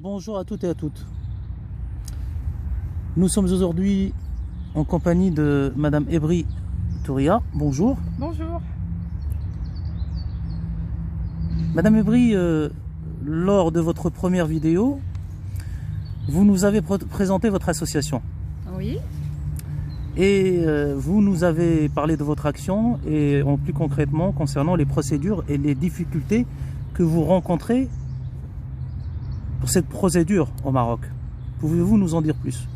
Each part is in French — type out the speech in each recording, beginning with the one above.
Bonjour à toutes et à toutes. Nous sommes aujourd'hui en compagnie de Madame Ebri Touria. Bonjour. Bonjour. Madame Ebri, lors de votre première vidéo, vous nous avez présenté votre association. Oui. Et vous nous avez parlé de votre action et plus concrètement concernant les procédures et les difficultés que vous rencontrez pour cette procédure au Maroc. Pouvez-vous nous en dire plus?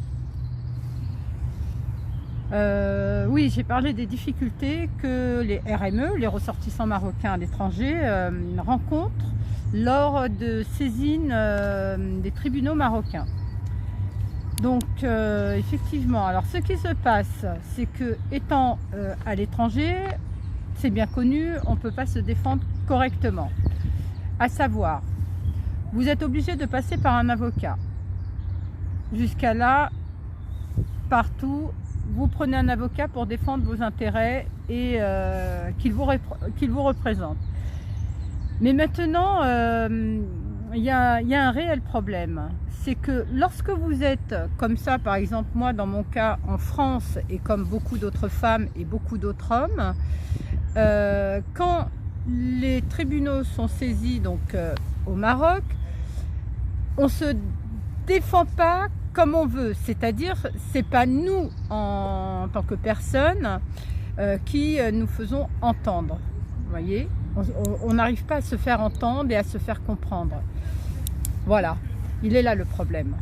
Oui, j'ai parlé des difficultés que les RME, les ressortissants marocains à l'étranger, rencontrent lors de saisines des tribunaux marocains. Donc effectivement, alors ce qui se passe, c'est que étant à l'étranger, c'est bien connu, on ne peut pas se défendre correctement. À savoir, vous êtes obligé de passer par un avocat. Jusqu'à là, partout, vous prenez un avocat pour défendre vos intérêts et qu'il vous représente. Mais maintenant, il y a un réel problème. C'est que lorsque vous êtes comme ça, par exemple moi dans mon cas en France et comme beaucoup d'autres femmes et beaucoup d'autres hommes, quand les tribunaux sont saisis donc au Maroc, on ne se défend pas comme on veut, c'est-à-dire c'est pas nous en tant que personne qui nous faisons entendre, vous voyez, on n'arrive pas à se faire entendre et à se faire comprendre. Voilà, il est là le problème.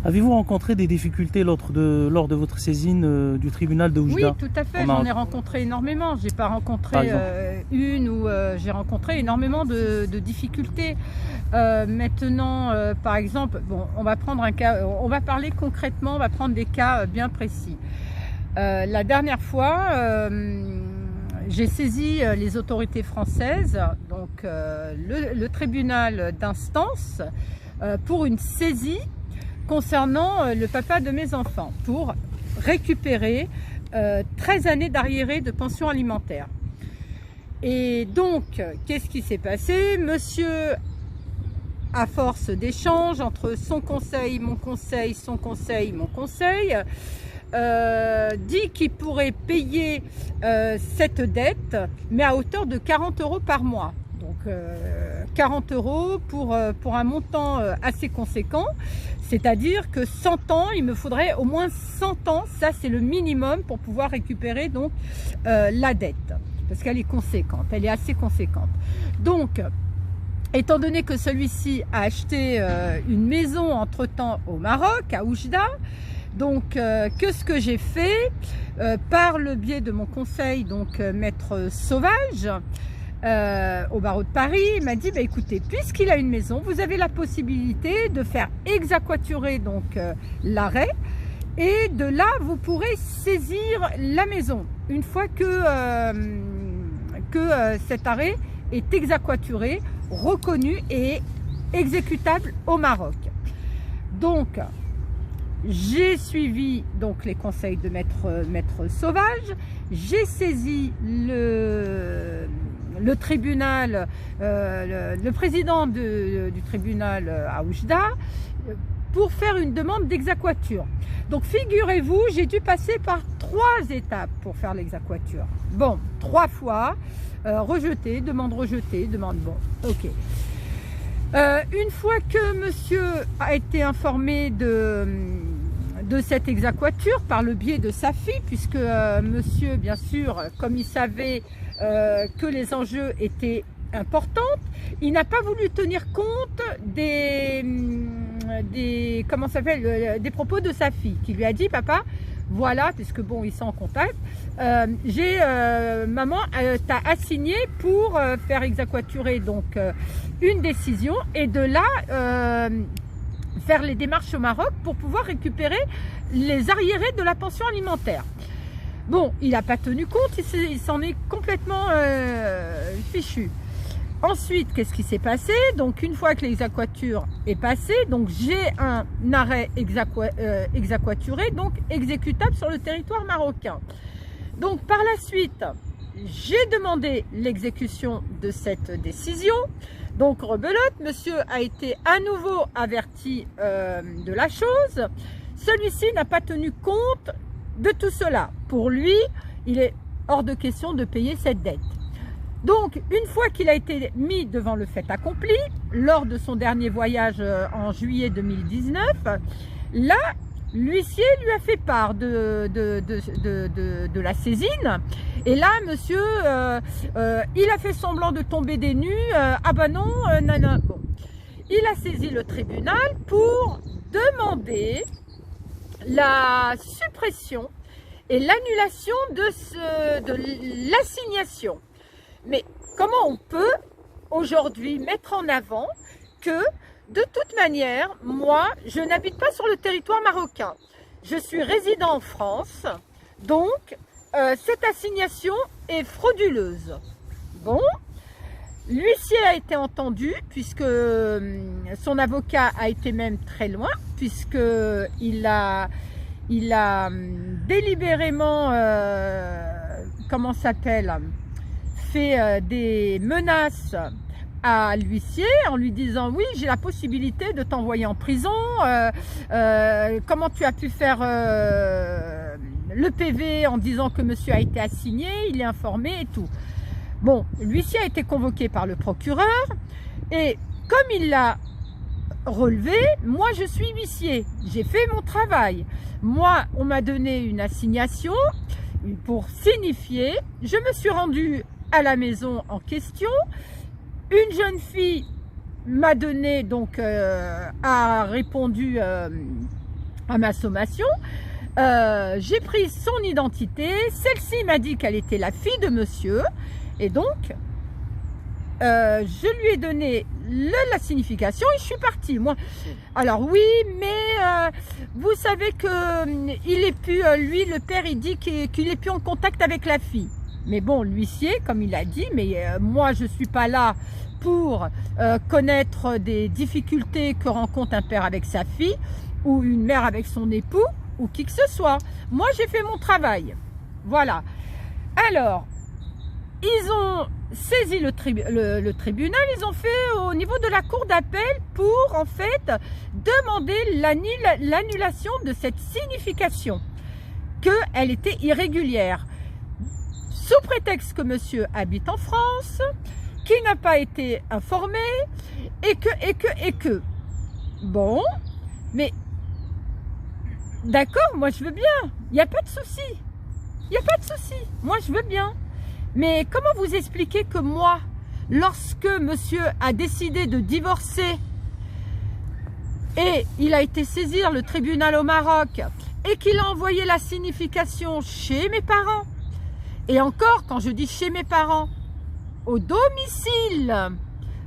Avez-vous rencontré des difficultés lors de votre saisine du tribunal de Oujda? Oui, tout à fait, j'en ai rencontré énormément. J'ai pas rencontré une ou j'ai rencontré énormément de difficultés. Maintenant, par exemple, bon, on va prendre un cas, on va parler concrètement, on va prendre des cas bien précis. La dernière fois, j'ai saisi les autorités françaises, donc le tribunal d'instance, pour une saisie concernant le papa de mes enfants, pour récupérer 13 années d'arriérés de pension alimentaire. Et donc, qu'est-ce qui s'est passé? Monsieur, à force d'échanges entre son conseil, mon conseil, son conseil, mon conseil, dit qu'il pourrait payer cette dette, mais à hauteur de 40 € par mois. Donc 40 € pour un montant assez conséquent, c'est-à-dire que 100 ans, il me faudrait au moins 100 ans, ça c'est le minimum pour pouvoir récupérer donc la dette, parce qu'elle est conséquente, elle est assez conséquente. Donc, étant donné que celui-ci a acheté une maison entre-temps au Maroc, à Oujda, donc ce que j'ai fait, par le biais de mon conseil, donc maître Sauvage, au barreau de Paris, il m'a dit bah, écoutez, puisqu'il a une maison, vous avez la possibilité de faire exequaturer donc l'arrêt, et de là vous pourrez saisir la maison une fois que cet arrêt est exequaturé, reconnu et exécutable au Maroc. Donc j'ai suivi donc les conseils de maître Sauvage, j'ai saisi le tribunal, le président du tribunal à Oujda pour faire une demande d'exequatur. Donc figurez-vous, j'ai dû passer par 3 étapes pour faire l'exequatur. Bon, 3 fois, rejeté, demande rejetée, demande bon, ok. Une fois que monsieur a été informé de cette exequatur par le biais de sa fille, puisque monsieur, bien sûr, comme il savait que les enjeux étaient importants, il n'a pas voulu tenir compte des propos de sa fille, qui lui a dit papa, voilà, puisque bon, ils sont en contact, maman t'a assigné pour faire exequaturer donc une décision, et de là faire les démarches au Maroc pour pouvoir récupérer les arriérés de la pension alimentaire. Bon, il n'a pas tenu compte, il s'en est complètement fichu. Ensuite, qu'est-ce qui s'est passé? Donc, une fois que l'exequatur est passé, donc j'ai un arrêt exequaturé, donc exécutable sur le territoire marocain. Donc, par la suite, j'ai demandé l'exécution de cette décision. Donc rebelote, monsieur a été à nouveau averti de la chose. Celui-ci n'a pas tenu compte de tout cela. Pour lui, il est hors de question de payer cette dette. Donc, une fois qu'il a été mis devant le fait accompli, lors de son dernier voyage en juillet 2019, là, l'huissier lui a fait part de la saisine. Et là, monsieur, il a fait semblant de tomber des nues. Ah bah non, non. Bon. Il a saisi le tribunal pour demander la suppression et l'annulation de l'assignation. Mais comment on peut aujourd'hui mettre en avant que, de toute manière, moi, je n'habite pas sur le territoire marocain. Je suis résident en France, donc cette assignation est frauduleuse. Bon, l'huissier a été entendu, puisque son avocat a été même très loin, puisqu'il a délibérément, comment s'appelle, fait des menaces à l'huissier en lui disant oui, j'ai la possibilité de t'envoyer en prison, comment tu as pu faire le PV en disant que monsieur a été assigné, il est informé et tout. Bon, l'huissier a été convoqué par le procureur et comme il l'a relevé, moi je suis huissier, j'ai fait mon travail. Moi, on m'a donné une assignation pour signifier, je me suis rendue à la maison en question. Une jeune fille m'a donné, donc a répondu à ma sommation. J'ai pris son identité. Celle-ci m'a dit qu'elle était la fille de monsieur. Et donc, je lui ai donné la signification et je suis partie. Moi, alors oui, mais vous savez que il est plus, lui, le père, il dit qu'il est plus en contact avec la fille. Mais bon, l'huissier, comme il a dit, mais moi, je ne suis pas là pour connaître des difficultés que rencontre un père avec sa fille ou une mère avec son époux ou qui que ce soit. Moi, j'ai fait mon travail. Voilà. Alors, ils ont saisi le tribunal, ils ont fait au niveau de la cour d'appel pour, en fait, demander l'annulation de cette signification, qu'elle était irrégulière. Sous prétexte que monsieur habite en France, qu'il n'a pas été informé, et que. Bon, mais d'accord, moi je veux bien, il n'y a pas de souci. Il n'y a pas de souci, moi je veux bien. Mais comment vous expliquer que moi, lorsque monsieur a décidé de divorcer, et il a été saisir le tribunal au Maroc, et qu'il a envoyé la signification chez mes parents, et encore, quand je dis chez mes parents, au domicile,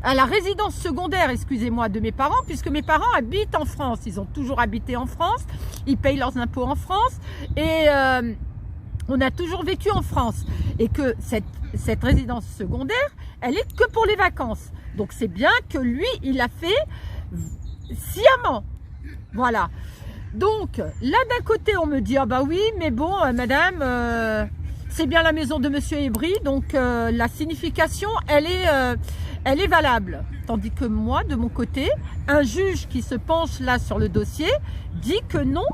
à la résidence secondaire, excusez-moi, de mes parents, puisque mes parents habitent en France. Ils ont toujours habité en France, ils payent leurs impôts en France, et on a toujours vécu en France. Et que cette résidence secondaire, elle est que pour les vacances. Donc c'est bien que lui, il a fait sciemment. Voilà. Donc, là d'un côté, on me dit, ah bah oui, mais bon, madame... c'est bien la maison de monsieur Ebri, donc la signification, elle est valable. Tandis que moi, de mon côté, un juge qui se penche là sur le dossier dit que non,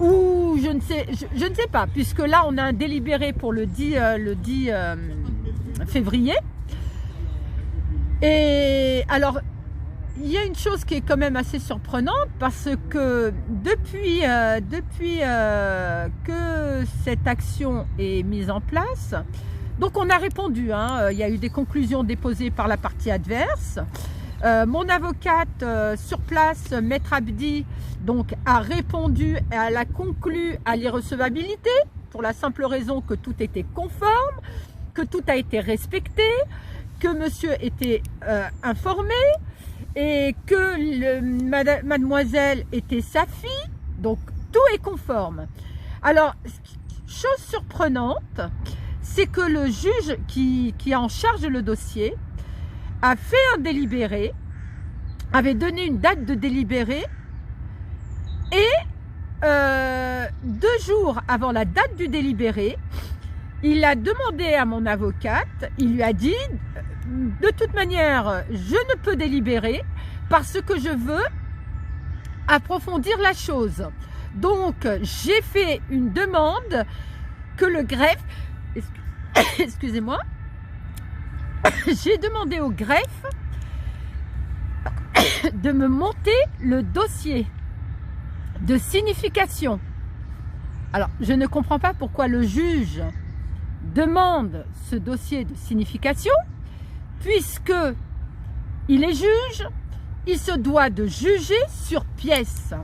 ou je ne sais pas, puisque là, on a un délibéré pour le 10 février. Et alors, il y a une chose qui est quand même assez surprenante parce que depuis que cette action est mise en place, donc on a répondu, hein, il y a eu des conclusions déposées par la partie adverse. Mon avocate sur place, Maître Abdi, donc, a répondu et elle a conclu à l'irrecevabilité pour la simple raison que tout était conforme, que tout a été respecté, que monsieur était informé, et que mademoiselle était sa fille, donc tout est conforme. Alors, chose surprenante, c'est que le juge qui est en charge le dossier a fait un délibéré, avait donné une date de délibéré, et 2 jours avant la date du délibéré, il a demandé à mon avocate, il lui a dit, de toute manière, je ne peux délibérer parce que je veux approfondir la chose. Donc, j'ai fait une demande que le greffe, excusez-moi, j'ai demandé au greffe de me monter le dossier de signification. Alors, je ne comprends pas pourquoi le juge demande ce dossier de signification, puisque il est juge, il se doit de juger sur pièce,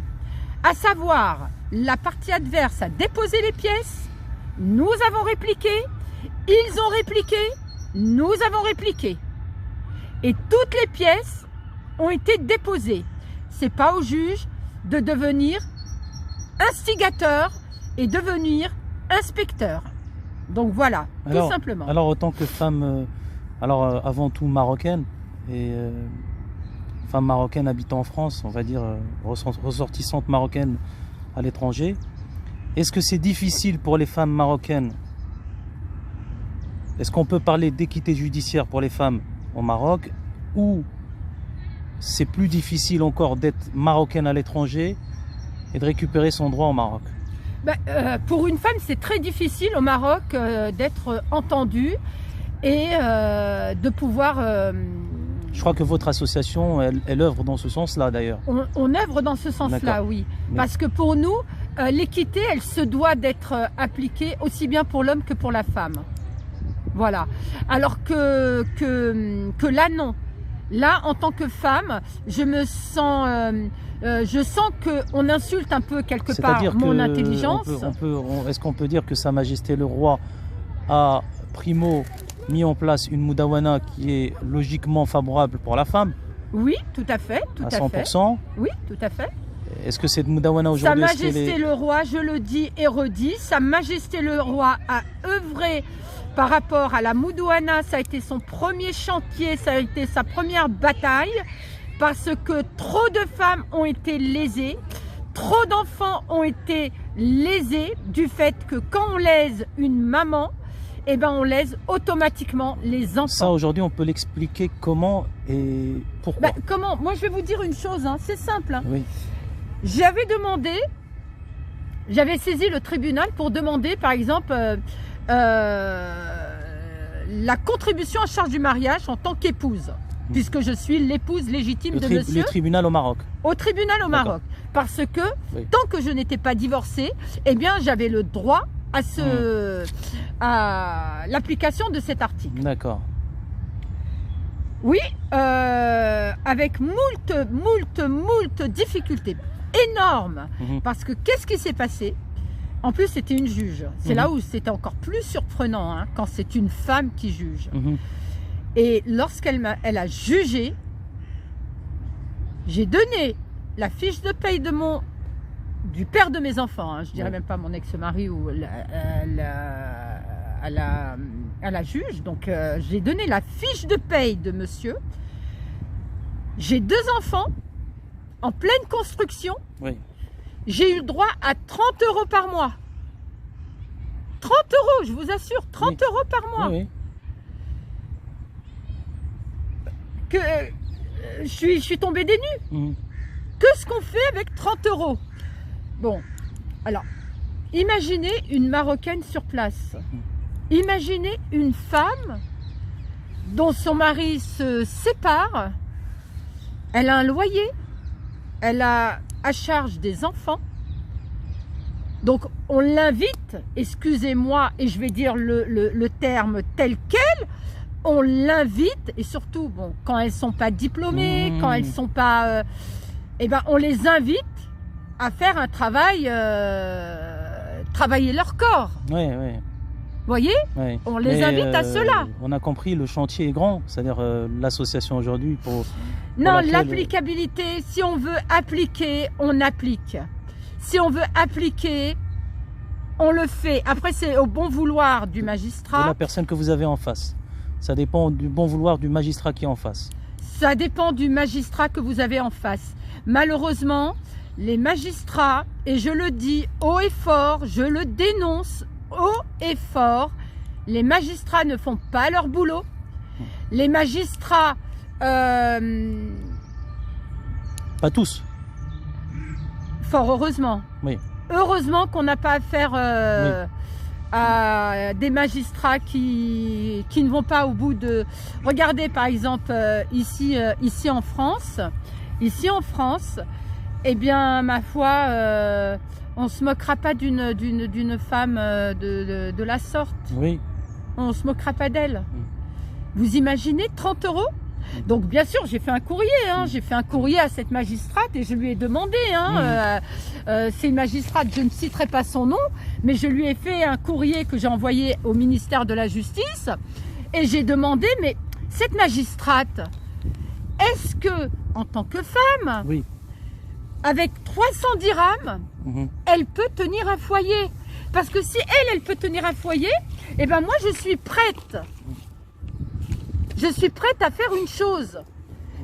à savoir la partie adverse a déposé les pièces, nous avons répliqué, ils ont répliqué, nous avons répliqué, et toutes les pièces ont été déposées. C'est pas au juge de devenir instigateur et devenir inspecteur. Donc voilà, tout simplement. Alors, en tant que femme, avant tout marocaine, et femme marocaine habitant en France, on va dire ressortissante marocaine à l'étranger, est-ce que c'est difficile pour les femmes marocaines? Est-ce qu'on peut parler d'équité judiciaire pour les femmes au Maroc, ou c'est plus difficile encore d'être marocaine à l'étranger et de récupérer son droit au Maroc? Pour une femme, c'est très difficile au Maroc d'être entendue et de pouvoir... Je crois que votre association, elle œuvre dans ce sens-là d'ailleurs. On œuvre dans ce sens-là, oui. Parce que pour nous, l'équité, elle se doit d'être appliquée aussi bien pour l'homme que pour la femme. Voilà. Alors que là, non. Là, en tant que femme, je sens qu'on insulte un peu quelque part mon intelligence. Est-ce qu'on peut dire que Sa Majesté le Roi a primo mis en place une moudawana qui est logiquement favorable pour la femme? Oui, tout à fait. Tout à 100%. Oui, tout à fait. Est-ce que cette moudawana aujourd'hui... Sa Majesté le Roi, je le dis et redis, Sa Majesté le Roi a œuvré par rapport à la moudawana, ça a été son premier chantier, ça a été sa première bataille, parce que trop de femmes ont été lésées, trop d'enfants ont été lésés du fait que quand on lèse une maman, eh ben on lèse automatiquement les enfants. Ça, aujourd'hui, on peut l'expliquer comment et pourquoi. Comment? Moi, je vais vous dire une chose, hein, c'est simple. Hein. Oui. J'avais saisi le tribunal pour demander, par exemple, la contribution en charge du mariage en tant qu'épouse, puisque je suis l'épouse légitime de monsieur. Le tribunal au Maroc. Au tribunal au Maroc. Parce que tant que je n'étais pas divorcée, eh bien j'avais le droit à l'application de cet article. D'accord. Oui, avec moult difficultés énormes. Parce que qu'est-ce qui s'est passé? En plus, c'était une juge. C'est là où c'était encore plus surprenant, hein, quand c'est une femme qui juge. Et lorsqu'elle a jugé, j'ai donné la fiche de paye du père de mes enfants, hein, je dirais même pas mon ex-mari ou à la juge. Donc, j'ai donné la fiche de paye de monsieur. J'ai 2 enfants en pleine construction. Oui. J'ai eu le droit à 30 € par mois. 30 €, je vous assure, 30 € par mois. Oui. Que je suis tombée des nues. Qu'est-ce qu'on fait avec 30 €? Bon, alors, imaginez une Marocaine sur place. Imaginez une femme dont son mari se sépare. Elle a un loyer. Elle a à charge des enfants. Donc on l'invite, excusez-moi, et je vais dire le terme tel quel, on l'invite, et surtout bon, quand elles ne sont pas diplômées, quand elles ne sont pas... eh ben, on les invite à faire un travail, travailler leur corps. Oui, oui. Vous voyez, on les invite à cela. On a compris, le chantier est grand, c'est-à-dire l'association aujourd'hui pour... Non, l'applicabilité, si on veut appliquer, on applique. Si on veut appliquer, on le fait. Après, c'est au bon vouloir du magistrat. De la personne que vous avez en face. Ça dépend du bon vouloir du magistrat qui est en face. Ça dépend du magistrat que vous avez en face. Malheureusement, les magistrats, et je le dis haut et fort, je le dénonce haut et fort, les magistrats ne font pas leur boulot. Les magistrats... Pas tous. Fort heureusement. Oui. Heureusement qu'on n'a pas affaire Oui. à des magistrats qui ne vont pas au bout de... Regardez par exemple ici en France. Ici en France, eh bien ma foi, on ne se moquera pas d'une femme de la sorte. Oui. On ne se moquera pas d'elle. Vous imaginez 30 €? Donc bien sûr j'ai fait un courrier, j'ai fait un courrier à cette magistrate et je lui ai demandé, c'est une magistrate, je ne citerai pas son nom, mais je lui ai fait un courrier que j'ai envoyé au ministère de la Justice et j'ai demandé, mais cette magistrate, est-ce que en tant que femme, Oui. avec 300 dirhams, elle peut tenir un foyer? Parce que si elle peut tenir un foyer, eh ben moi je suis prête. Je suis prête à faire une chose.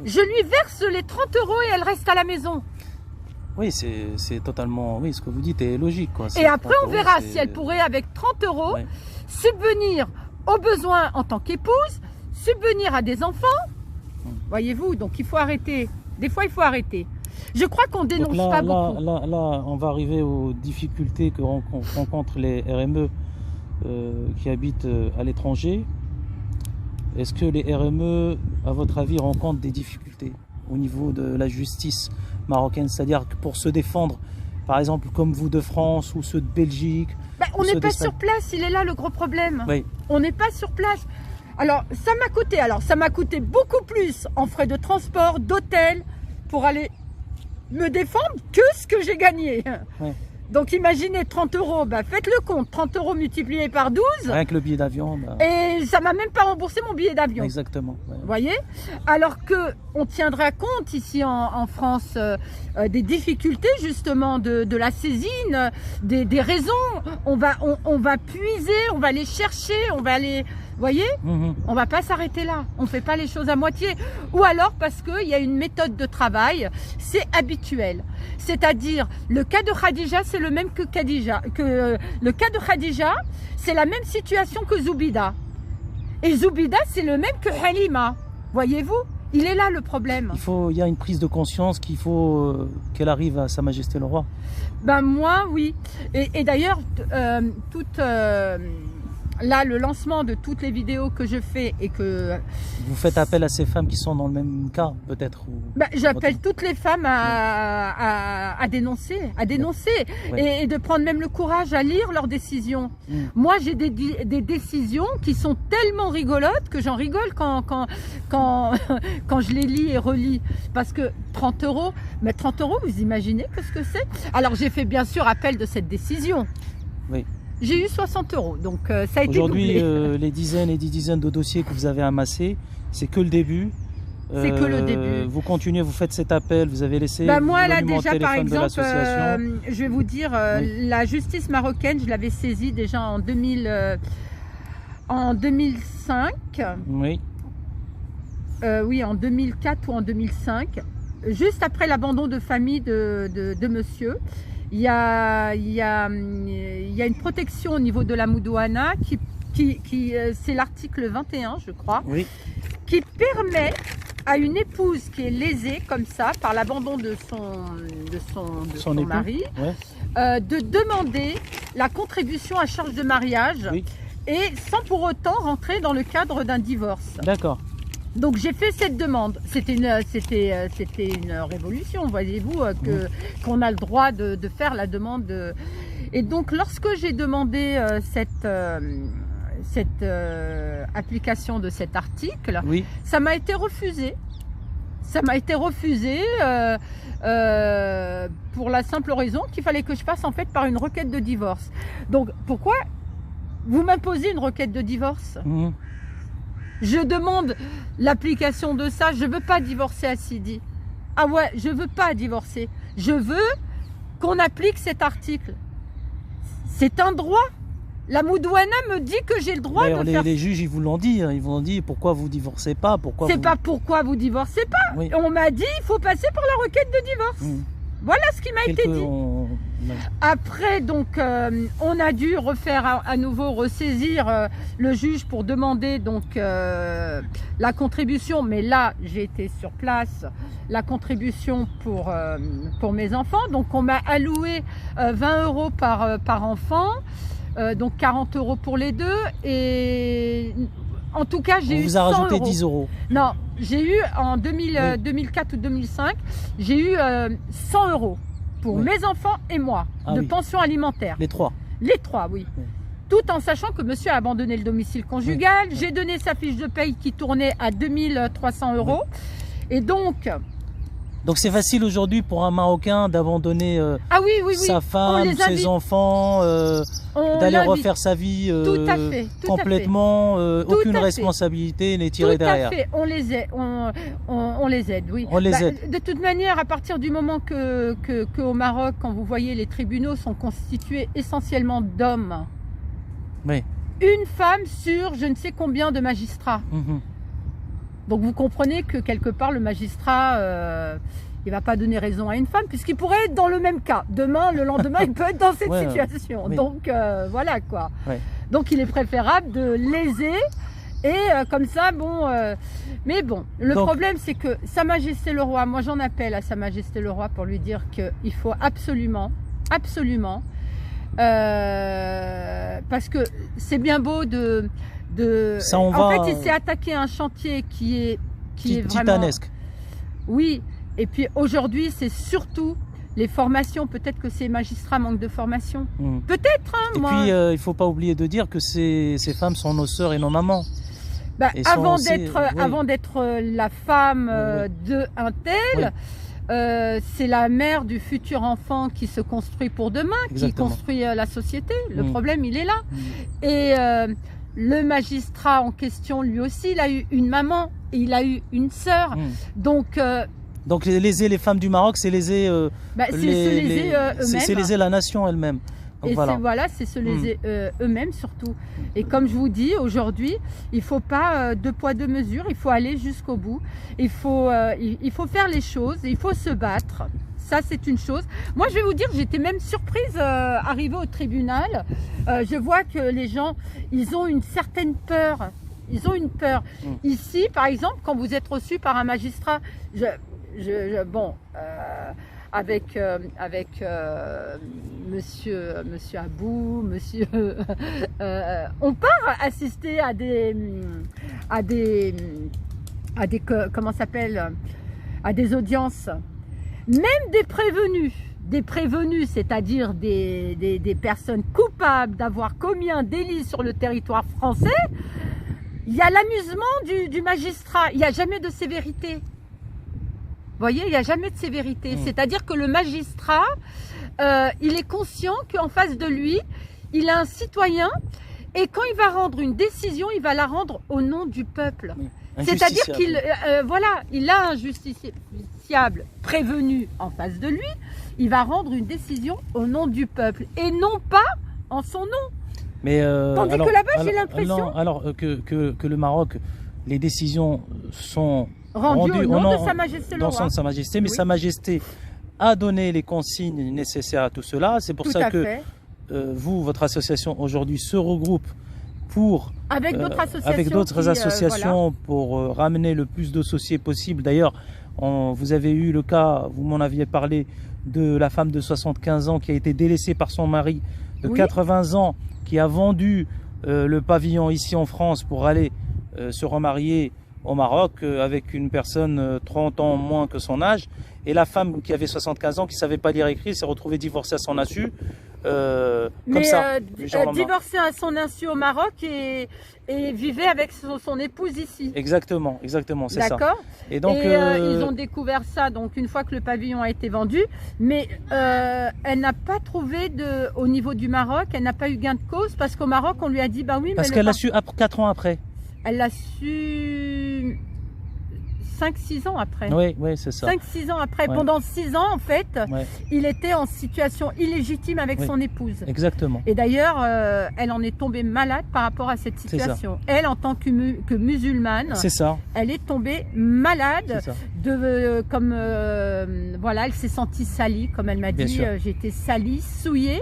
Je lui verse les 30 € et elle reste à la maison. Oui, c'est totalement... Oui, ce que vous dites est logique, quoi. Et après, on verra si elle pourrait, avec 30 € Ouais. subvenir aux besoins en tant qu'épouse, subvenir à des enfants. Voyez-vous, donc il faut arrêter. Des fois, il faut arrêter. Je crois qu'on dénonce pas beaucoup. Là, on va arriver aux difficultés que rencontrent les RME qui habitent à l'étranger. Est-ce que les RME, à votre avis, rencontrent des difficultés au niveau de la justice marocaine? C'est-à-dire que pour se défendre, par exemple, comme vous de France ou ceux de Belgique... On n'est pas sur place, il est là le gros problème. Oui. On n'est pas sur place. Alors, ça m'a coûté beaucoup plus en frais de transport, d'hôtel, pour aller me défendre que ce que j'ai gagné. Oui. Donc imaginez 30 €, faites le compte, 30 € multiplié par 12. Rien que le billet d'avion. Et ça m'a même pas remboursé mon billet d'avion. Exactement. Ouais. Vous voyez? Alors que on tiendra compte ici en France des difficultés justement de la saisine, des raisons. On va puiser, on va les chercher, on va les... Vous voyez? On va pas s'arrêter là. On fait pas les choses à moitié. Ou alors parce qu'il y a une méthode de travail, c'est habituel. C'est-à-dire, le cas de Khadija, c'est le même que Khadija. Le cas de Khadija, c'est la même situation que Zoubida. Et Zoubida, c'est le même que Halima. Voyez-vous? Il est là le problème. Il y a une prise de conscience qu'il faut qu'elle arrive à Sa Majesté le Roi. Moi, oui. Et d'ailleurs, là, le lancement de toutes les vidéos que je fais et que... Vous faites appel à ces femmes qui sont dans le même cas, peut-être j'appelle toutes les femmes à dénoncer, Ouais. et de prendre même le courage à lire leurs décisions. Moi, j'ai des décisions qui sont tellement rigolotes que j'en rigole quand je les lis et relis. Parce que 30 €, mais 30 €, vous imaginez ce que c'est? Alors, j'ai fait bien sûr appel de cette décision. Oui. J'ai eu 60 €, donc ça a été Aujourd'hui, doublé. les dizaines et des dizaines de dossiers que vous avez amassés, c'est que le début. C'est que le début. Vous continuez, vous faites cet appel, vous avez laissé Moi, là, le numéro de déjà, par téléphone de exemple, l'association. je vais vous dire, la justice marocaine, je l'avais saisie déjà en 2005. Oui. Oui, en 2004 ou en 2005. Juste après l'abandon de famille de monsieur. Il y a une protection au niveau de la Moudouana c'est l'article 21, je crois, Oui. qui permet à une épouse qui est lésée comme ça par l'abandon de son époux. mari, Ouais. de demander la contribution à charge de mariage, Oui. et sans pour autant rentrer dans le cadre d'un divorce. D'accord. Donc j'ai fait cette demande. C'était une révolution, voyez-vous, qu'on a le droit de faire la demande. Et donc lorsque j'ai demandé cette application de cet article, Oui. ça m'a été refusé. Ça m'a été refusé pour la simple raison qu'il fallait que je passe en fait par une requête de divorce. Donc pourquoi vous m'imposez une requête de divorce? Je demande l'application de ça. Je veux pas divorcer à Sidi. Ah ouais, je veux pas divorcer. Je veux qu'on applique cet article. C'est un droit. La Moudouana me dit que j'ai le droit de faire... Les juges, ils vous l'ont dit. Ils vous ont dit pourquoi vous divorcez pas. C'est pas pourquoi vous divorcez pas. Oui. On m'a dit il faut passer par la requête de divorce. Voilà ce qui m'a été dit. Après, donc, on a dû refaire à nouveau ressaisir le juge pour demander donc la contribution. Mais là, j'ai été sur place, la contribution pour mes enfants. Donc, on m'a alloué 20 € par enfant, donc 40 € pour les deux. Et en tout cas, j'ai eu 100 €. On vous a rajouté 10 €. Non, j'ai eu en 2004 ou 2005, j'ai eu 100 € pour mes enfants et moi, de pension alimentaire. Les trois? Les trois, oui. Tout en sachant que monsieur a abandonné le domicile conjugal. J'ai donné sa fiche de paye qui tournait à 2300 €. Et donc c'est facile aujourd'hui pour un Marocain d'abandonner sa femme, ses enfants, d'aller refaire sa vie complètement, aucune responsabilité n'est tirée derrière. Tout à fait, on les aide, oui. On les aide. De toute manière, à partir du moment qu'au Maroc, quand vous voyez, les tribunaux sont constitués essentiellement d'hommes. Oui. Une femme sur je ne sais combien de magistrats. Donc vous comprenez que quelque part le magistrat, il va pas donner raison à une femme puisqu'il pourrait être dans le même cas. Demain, le lendemain, il peut être dans cette situation. Donc voilà quoi. Donc il est préférable de léser et comme ça, bon. Mais bon, le problème c'est que Sa Majesté le Roi, moi j'en appelle à Sa Majesté le Roi pour lui dire qu'il faut absolument, parce que c'est bien beau en fait, il s'est attaqué à un chantier qui est vraiment titanesque. Oui, et puis aujourd'hui, c'est surtout les formations. Peut-être que ces magistrats manquent de formation. Peut-être. Et puis, il faut pas oublier de dire que ces femmes sont nos sœurs et nos mamans. Avant d'être la femme d'un tel, c'est la mère du futur enfant qui se construit pour demain, qui construit la société. Le problème, il est là. Et le magistrat en question, lui aussi, il a eu une maman et il a eu une sœur. Donc léser les femmes du Maroc, c'est léser, eux-mêmes. C'est léser la nation elle-même. Et c'est se léser eux-mêmes surtout. Et comme je vous dis, aujourd'hui, il faut pas deux poids deux mesures, il faut aller jusqu'au bout. Il faut faire les choses, il faut se battre. Ça, c'est une chose. Moi, je vais vous dire, j'étais même surprise arrivée au tribunal. Je vois que les gens, ils ont une certaine peur. Ils ont une peur. Ici, par exemple, quand vous êtes reçu par un magistrat, avec monsieur Abou, on part assister à des comment s'appelle, à des audiences. Même des prévenus, c'est-à-dire des personnes coupables d'avoir commis un délit sur le territoire français, il y a l'amusement du magistrat, il n'y a jamais de sévérité. Vous voyez, il n'y a jamais de sévérité. C'est-à-dire que le magistrat, il est conscient qu'en face de lui, il a un citoyen et quand il va rendre une décision, il va la rendre au nom du peuple. C'est-à-dire qu'il a un justiciable prévenu en face de lui, il va rendre une décision au nom du peuple et non pas en son nom. Mais tandis que là-bas, j'ai l'impression... Alors que le Maroc, les décisions sont rendues au nom de Sa Majesté le Roi. Dans le sens de Sa Majesté, mais Sa Majesté a donné les consignes nécessaires à tout cela. C'est pour ça que votre association aujourd'hui se regroupe pour... Avec d'autres associations pour ramener le plus de dossiers possible. D'ailleurs, vous avez eu le cas, vous m'en aviez parlé, de la femme de 75 ans qui a été délaissée par son mari de 80 ans, qui a vendu le pavillon ici en France pour aller se remarier au Maroc avec une personne 30 ans moins que son âge. Et la femme qui avait 75 ans, qui ne savait pas lire et écrire, s'est retrouvée divorcée à son insu. Divorcée à son insu au Maroc et vivait avec son épouse ici. Exactement, c'est ça. D'accord. Et donc, ils ont découvert ça donc une fois que le pavillon a été vendu, mais elle n'a pas trouvé au niveau du Maroc, elle n'a pas eu gain de cause parce qu'au Maroc on lui a dit bah oui. Parce qu'elle l'a su 4 ans après. Elle l'a su 5-6 ans après. Oui, oui, c'est ça. 5-6 ans après. Ouais. Pendant 6 ans, en fait, Ouais. il était en situation illégitime avec Oui. son épouse. Exactement. Et d'ailleurs, elle en est tombée malade par rapport à cette situation. Elle, en tant que musulmane, C'est ça. elle est tombée malade. C'est ça. Voilà, elle s'est sentie salie, comme elle m'a Bien dit. sûr. J'étais salie, souillée,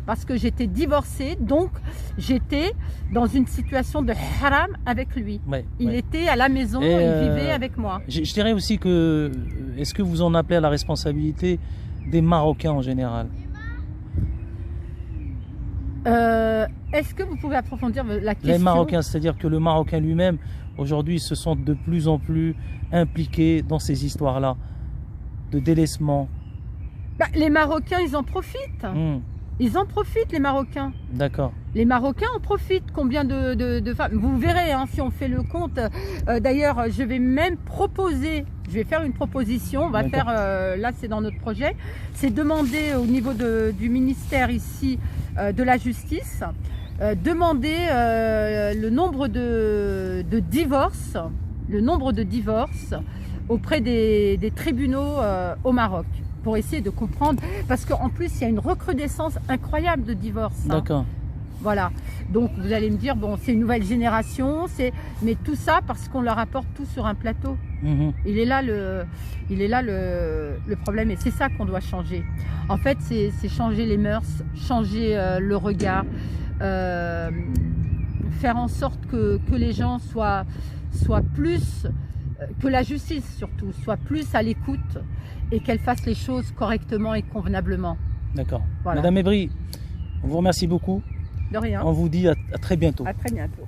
parce que j'étais divorcée. Donc, j'étais dans une situation de haram avec lui. Ouais, Il ouais. était à la maison, Et, il vivait avec moi. Je dirais aussi que, est-ce que vous en appelez à la responsabilité des Marocains en général? Est-ce que vous pouvez approfondir la question? Les Marocains, c'est-à-dire que le Marocain lui-même, aujourd'hui, se sent de plus en plus impliqué dans ces histoires-là de délaissement. Bah, les Marocains, ils en profitent. Ils en profitent, les Marocains. D'accord. Les Marocains en profitent. Combien de femmes? Vous verrez, hein, si on fait le compte. D'ailleurs, je vais même proposer, je vais faire une proposition. On va faire, là c'est dans notre projet, c'est demander au niveau du ministère ici de la justice, demander le nombre de divorces, auprès des tribunaux au Maroc, pour essayer de comprendre, parce qu'en plus il y a une recrudescence incroyable de divorces. Hein. D'accord. Voilà, donc vous allez me dire, bon, c'est une nouvelle génération, mais tout ça parce qu'on leur apporte tout sur un plateau. Il est là le problème, et c'est ça qu'on doit changer. En fait, c'est changer les mœurs, changer le regard, faire en sorte que les gens soient plus, que la justice surtout, soit plus à l'écoute et qu'elle fasse les choses correctement et convenablement. D'accord. Voilà. Madame Ebri, on vous remercie beaucoup. De rien. On vous dit à très bientôt. À très bientôt.